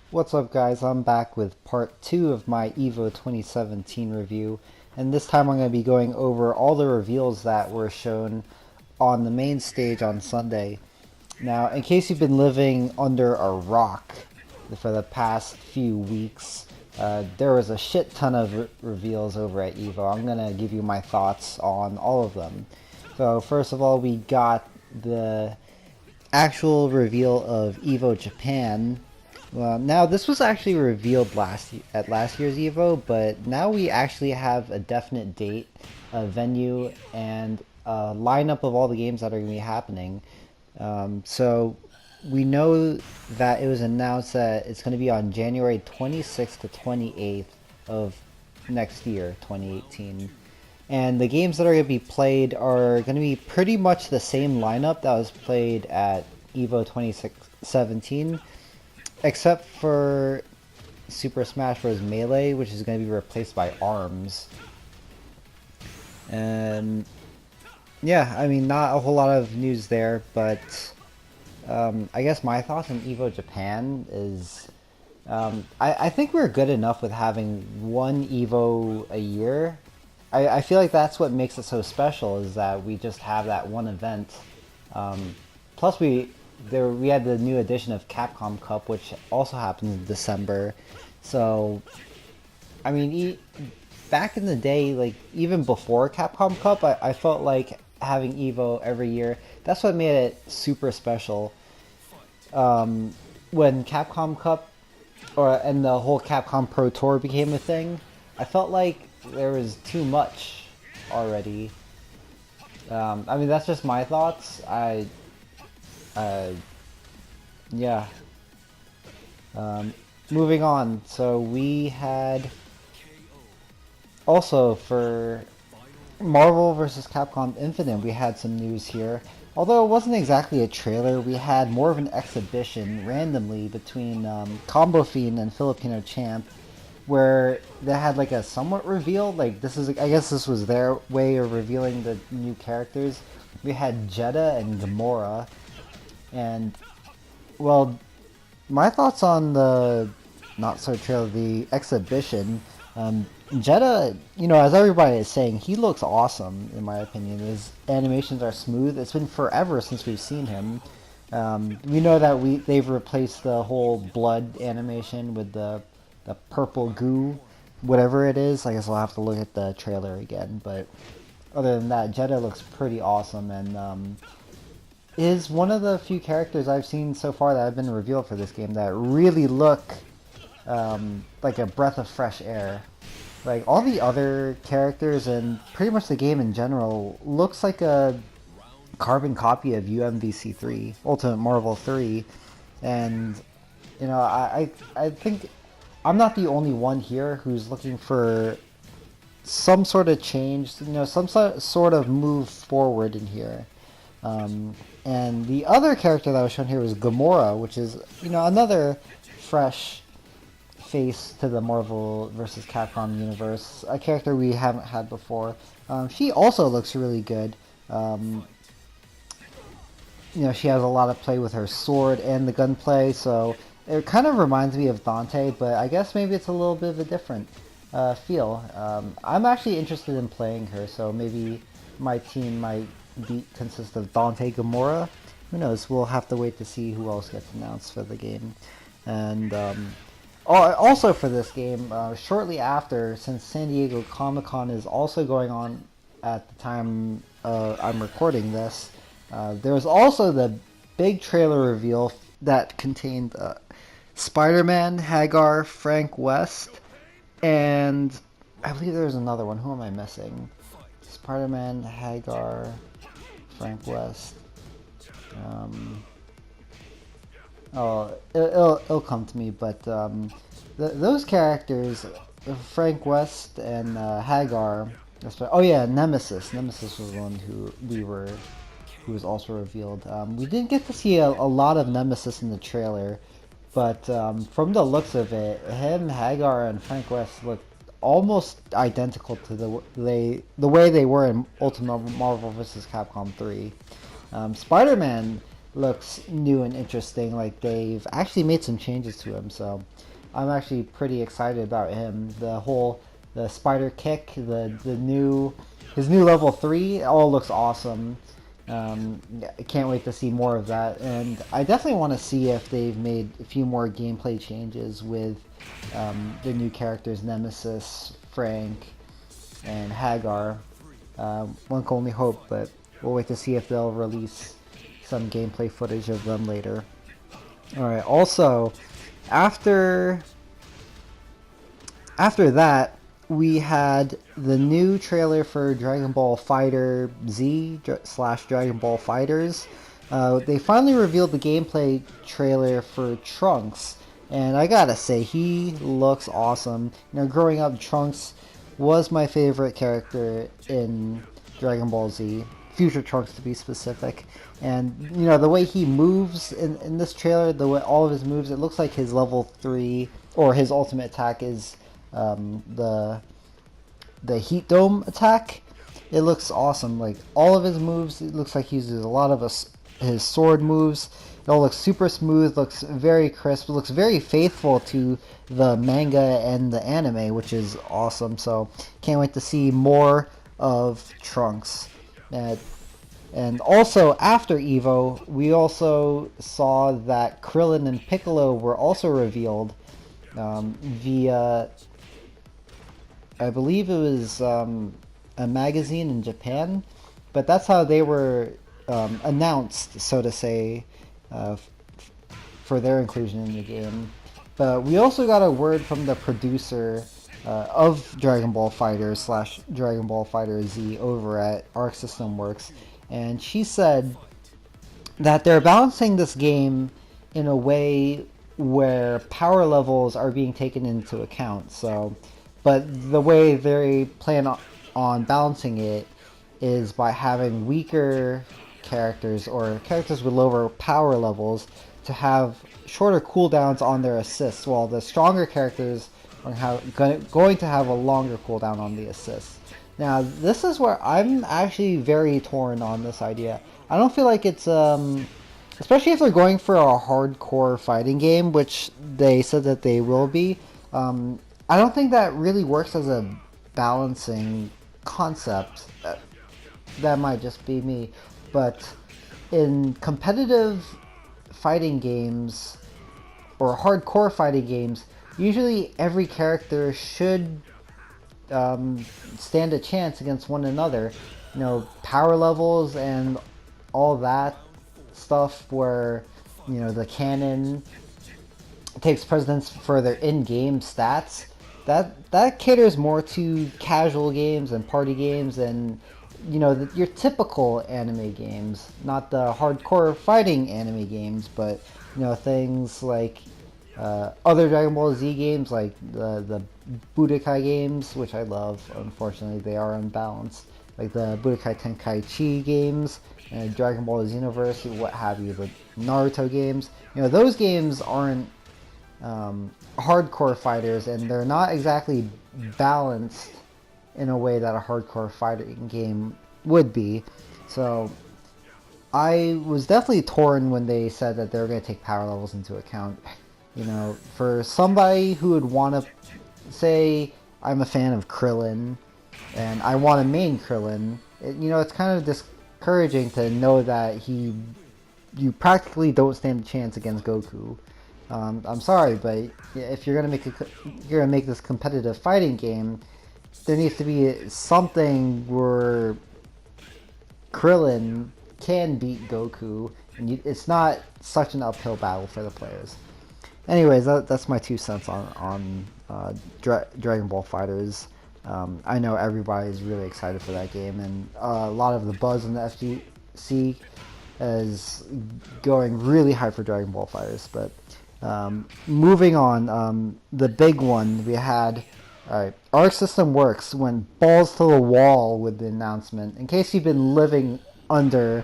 What's up guys, I'm back with part 2 of my EVO 2017 review, and this time I'm going to be going over all the reveals that were shown on the main stage on Sunday. Now, in case you've been living under a rock for the past few weeks, there was a shit ton of reveals over at EVO. I'm going to give you my thoughts on all of them. So first of all, we got the actual reveal of EVO Japan. Now this was actually revealed at last year's EVO, but now we actually have a definite date, a venue, and a lineup of all the games that are going to be happening. So we know that it was announced that it's going to be on January 26th to 28th of next year, 2018. And the games that are going to be played are going to be pretty much the same lineup that was played at EVO 2017, except for Super Smash Bros. Melee, which is going to be replaced by ARMS. And yeah, I mean, not a whole lot of news there, but I guess my thoughts on EVO Japan is I think we're good enough with having one EVO a year. I feel like that's what makes it so special, is that we just have that one event. Plus we had the new edition of Capcom Cup, which also happens in December. So I mean, back in the day, like even before Capcom Cup, I felt like having EVO every year, that's what made it super special. When Capcom Cup and the whole Capcom Pro Tour became a thing, I felt like there was too much already. I mean, that's just my thoughts. Yeah. Moving on. So we had also for Marvel vs. Capcom Infinite, we had some news here. Although it wasn't exactly a trailer, we had more of an exhibition randomly between Combo Fiend and Filipino Champ, where they had like a somewhat reveal. Like I guess this was their way of revealing the new characters. We had Jeddah and Gamora, and well, my thoughts on the not so trailer, the exhibition. Jeddah, as everybody is saying, he looks awesome in my opinion. His animations are smooth. It's been forever since we've seen him. We know that they've replaced the whole blood animation with the purple goo, whatever it is. I guess I'll have to look at the trailer again. But other than that, Jeddah looks pretty awesome, and is one of the few characters I've seen so far that have been revealed for this game that really look like a breath of fresh air. Like all the other characters and pretty much the game in general looks like a carbon copy of UMVC3, Ultimate Marvel 3, and I think I'm not the only one here who's looking for some sort of change, some sort of move forward in here. And the other character that was shown here was Gamora, which is, another fresh face to the Marvel vs. Capcom universe, a character we haven't had before. She also looks really good. She has a lot of play with her sword and the gunplay, so it kind of reminds me of Dante, but I guess maybe it's a little bit of a different feel. I'm actually interested in playing her, so maybe my team might consist of Dante, Gamora. Who knows? We'll have to wait to see who else gets announced for the game. And also for this game, shortly after, since San Diego Comic-Con is also going on at the time I'm recording this, there was also the big trailer reveal that contained Spider-Man, Hagar, Frank West, and I believe there was another one. Who am I missing? Spider-Man, Hagar, Frank West. It'll come to me, but those characters, Frank West and Hagar. Oh yeah, Nemesis. Nemesis was one who was also revealed. We did get to see a lot of Nemesis in the trailer, but from the looks of it, him, Hagar, and Frank West look almost identical to the way they were in Ultimate Marvel vs. Capcom 3. Spider-Man looks new and interesting. Like they've actually made some changes to him, so I'm actually pretty excited about him. The spider kick, the new his new level 3 all looks awesome. Yeah, I can't wait to see more of that, and I definitely want to see if they've made a few more gameplay changes with the new characters Nemesis, Frank, and Hagar. One can only hope, but we'll wait to see if they'll release some gameplay footage of them later. Alright, also, after that, we had the new trailer for Dragon Ball Fighter Z slash Dragon Ball Fighters. They finally revealed the gameplay trailer for Trunks, and I gotta say, he looks awesome. You know, growing up, Trunks was my favorite character in Dragon Ball Z, Future Trunks to be specific. And you know, the way he moves in this trailer, the way all of his moves, it looks like his level 3 or his ultimate attack is the Heat Dome attack. It looks awesome. Like all of his moves, it looks like he uses a lot of his sword moves. It all looks super smooth, looks very crisp, looks very faithful to the manga and the anime, which is awesome. So can't wait to see more of Trunks. And also after EVO, we also saw that Krillin and Piccolo were also revealed via, I believe it was a magazine in Japan, but that's how they were announced, so to say, for their inclusion in the game. But we also got a word from the producer of Dragon Ball Fighter slash Dragon Ball Fighter Z over at Arc System Works, and she said that they're balancing this game in a way where power levels are being taken into account. So, but the way they plan on balancing it is by having weaker characters or characters with lower power levels to have shorter cooldowns on their assists, while the stronger characters are going to have a longer cooldown on the assists. Now, this is where I'm actually very torn on this idea. I don't feel like it's, especially if they're going for a hardcore fighting game, which they said that they will be, I don't think that really works as a balancing concept. That might just be me. But in competitive fighting games or hardcore fighting games, usually every character should stand a chance against one another. You know, power levels and all that stuff where, you know, the canon takes precedence for their in-game stats. That caters more to casual games and party games and, you know, your typical anime games, not the hardcore fighting anime games, but, you know, things like other Dragon Ball Z games, like the Budokai games, which I love. Unfortunately, they are unbalanced. Like the Budokai Tenkaichi games, and Dragon Ball Xenoverse, what have you, the Naruto games. You know, those games aren't hardcore fighters, and they're not exactly balanced in a way that a hardcore fighting game would be. So I was definitely torn when they said that they were going to take power levels into account. You know, for somebody who would want to say, I'm a fan of Krillin and I want to main Krillin, you know, it's kind of discouraging to know that you practically don't stand a chance against Goku. I'm sorry, but if you're gonna make this competitive fighting game, there needs to be something where Krillin can beat Goku, and it's not such an uphill battle for the players. Anyways, that's my 2 cents on Dragon Ball Fighters. I know everybody's really excited for that game, and a lot of the buzz in the FGC is going really high for Dragon Ball Fighters. But moving on, the big one we had. Alright, Arc System Works went balls to the wall with the announcement. In case you've been living under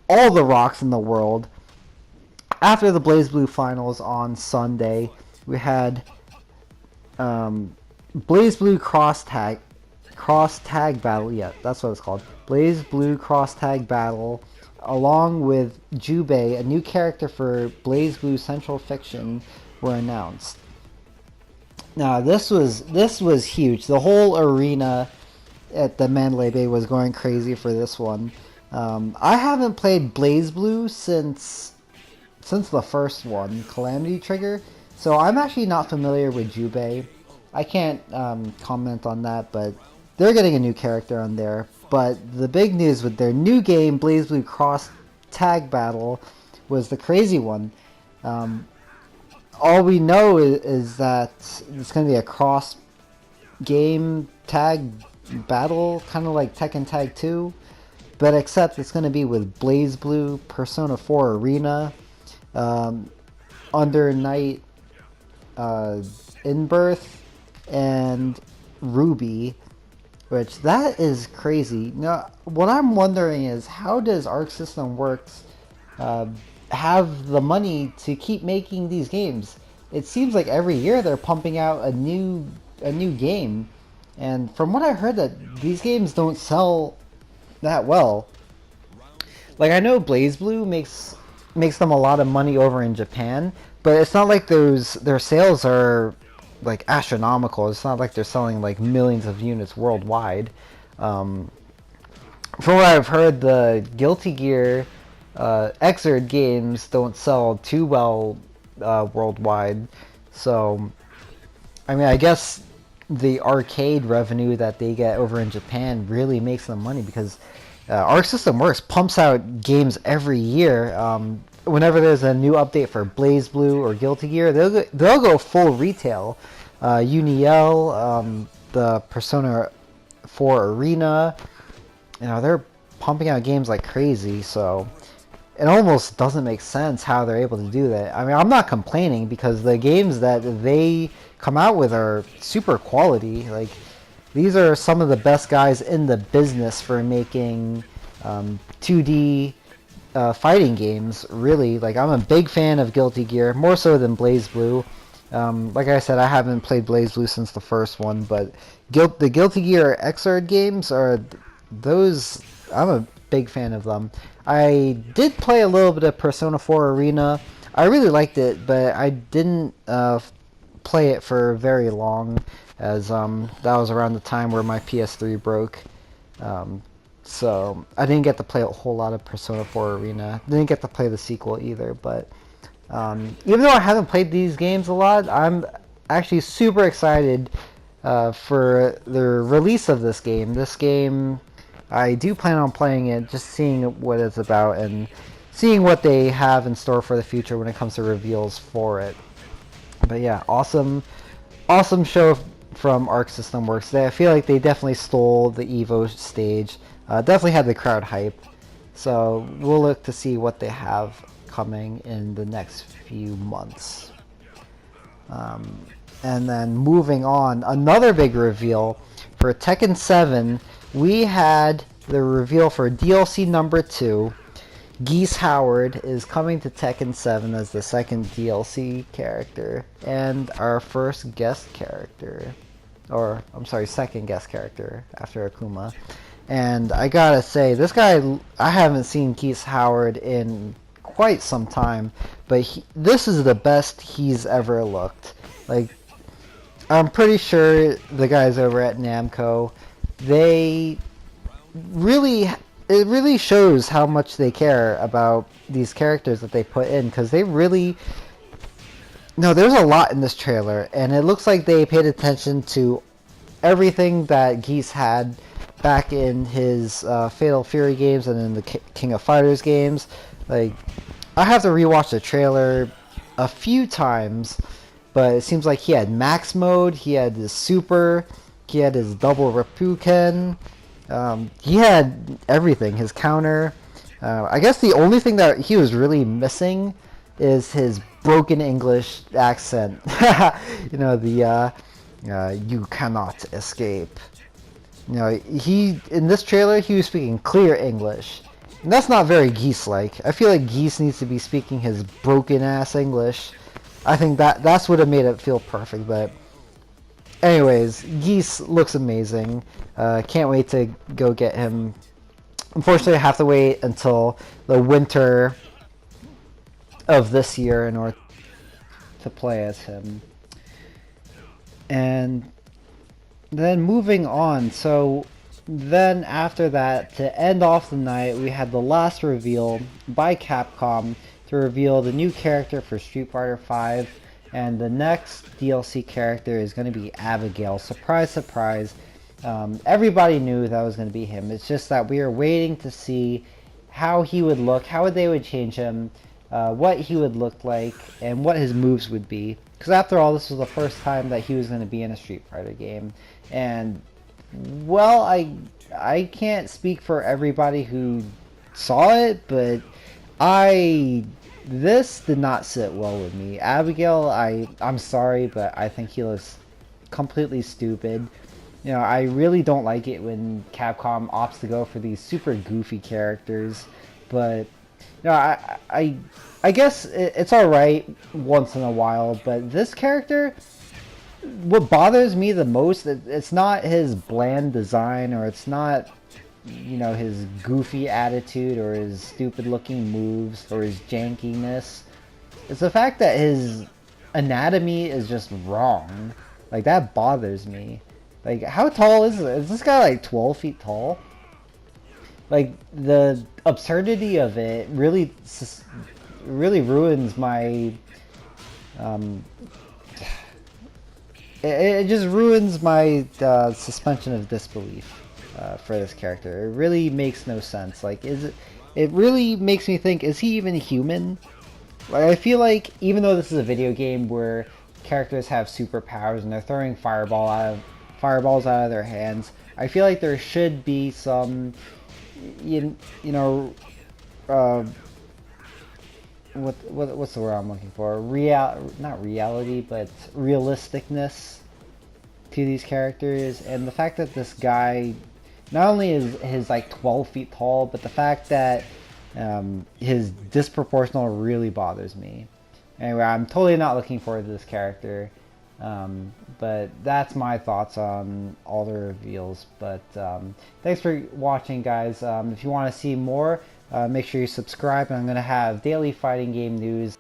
all the rocks in the world, after the BlazBlue finals on Sunday, we had BlazBlue cross tag battle. Yeah, that's what it's called. BlazBlue cross tag battle along with Jubei, a new character for BlazBlue Central Fiction, were announced. Now this was huge. The whole arena at the Mandalay Bay was going crazy for this one. I haven't played BlazBlue since the first one, Calamity Trigger, so I'm actually not familiar with Jubei. I can't comment on that, but they're getting a new character on there. But the big news with their new game, BlazBlue Cross Tag Battle, was the crazy one. All we know is that it's going to be a cross game tag battle, kind of like Tekken Tag 2, but except it's going to be with BlazBlue, Persona 4 Arena, Under Night, Inbirth, and Ruby, which that is crazy. Now, what I'm wondering is how does Arc System Works have the money to keep making these games? It seems like every year they're pumping out a new game, and from what I heard, that these games don't sell that well. Like, I know BlazBlue makes them a lot of money over in Japan, but it's not like their sales are like astronomical. It's not like they're selling like millions of units worldwide. From what I've heard, the Guilty Gear Xrd games don't sell too well worldwide. So, I mean, I guess the arcade revenue that they get over in Japan really makes them money, because Arc System Works pumps out games every year. Whenever there's a new update for BlazBlue or Guilty Gear, they'll go full retail. Uniel, the Persona 4 Arena, they're pumping out games like crazy. So it almost doesn't make sense how they're able to do that. I mean, I'm not complaining, because the games that they come out with are super quality. Like, these are some of the best guys in the business for making 2D fighting games, really. Like, I'm a big fan of Guilty Gear, more so than BlazBlue. Like I said, I haven't played BlazBlue since the first one, but the Guilty Gear Xrd games are those. I'm a big fan of them. I did play a little bit of Persona 4 Arena. I really liked it, but I didn't play it for very long, as that was around the time where my PS3 broke. So I didn't get to play a whole lot of Persona 4 Arena. Didn't get to play the sequel either, but even though I haven't played these games a lot, I'm actually super excited for the release of this game. This game, I do plan on playing it, just seeing what it's about and seeing what they have in store for the future when it comes to reveals for it. But yeah, awesome show from Arc System Works. I feel like they definitely stole the EVO stage. Definitely had the crowd hype. So we'll look to see what they have coming in the next few months. And then moving on, another big reveal for Tekken 7. We had the reveal for DLC number 2. Geese Howard is coming to Tekken 7 as the second DLC character and our first guest character, or I'm sorry, second guest character after Akuma. And I gotta say, this guy, I haven't seen Geese Howard in quite some time, but this is the best he's ever looked. Like, I'm pretty sure the guys over at Namco, it really shows how much they care about these characters that they put in, because they really... No, there's a lot in this trailer, and it looks like they paid attention to everything that Geese had back in his Fatal Fury games and in the King of Fighters games. Like, I have to rewatch the trailer a few times, but it seems like he had max mode, he had his super, he had his double Rapuken, he had everything, his counter. I guess the only thing that he was really missing is his broken English accent. You cannot escape. In this trailer, he was speaking clear English. And that's not very Geese-like. I feel like Geese needs to be speaking his broken-ass English. I think that's what have made it feel perfect, but... Anyways, Geese looks amazing. Can't wait to go get him Unfortunately, I have to wait until the winter of this year in order to play as him. And then moving on, so then after that, to end off the night, we had the last reveal by Capcom to reveal the new character for Street Fighter V, and the next DLC character is going to be Abigail. Surprise, surprise. Everybody knew that was going to be him. It's just that we were waiting to see how he would look, how they would change him, what he would look like, and what his moves would be. Because after all, this was the first time that he was going to be in a Street Fighter game. And, well, I can't speak for everybody who saw it, but this did not sit well with me. Abigail, I'm sorry, but I think he looks completely stupid. You know, I really don't like it when Capcom opts to go for these super goofy characters, but you know, I guess it's all right once in a while. But this character, what bothers me the most, it's not his bland design, or it's not, you know, his goofy attitude or his stupid looking moves or his jankiness. It's the fact that his anatomy is just wrong. Like, that bothers me. Like, how tall is this? Is this guy like 12 feet tall? Like, the absurdity of it really ruins my it just ruins my suspension of disbelief for this character. It really makes no sense. Like, it really makes me think, is he even human? Like, I feel like even though this is a video game where characters have superpowers and they're throwing fireballs out of their hands, I feel like there should be some, you know, what's the word I'm looking for? Not reality, but realisticness to these characters. And the fact that this guy, not only is his like 12 feet tall, but the fact that his disproportional really bothers me. Anyway, I'm totally not looking forward to this character. But that's my thoughts on all the reveals. But thanks for watching, guys. If you want to see more, make sure you subscribe. I'm going to have daily fighting game news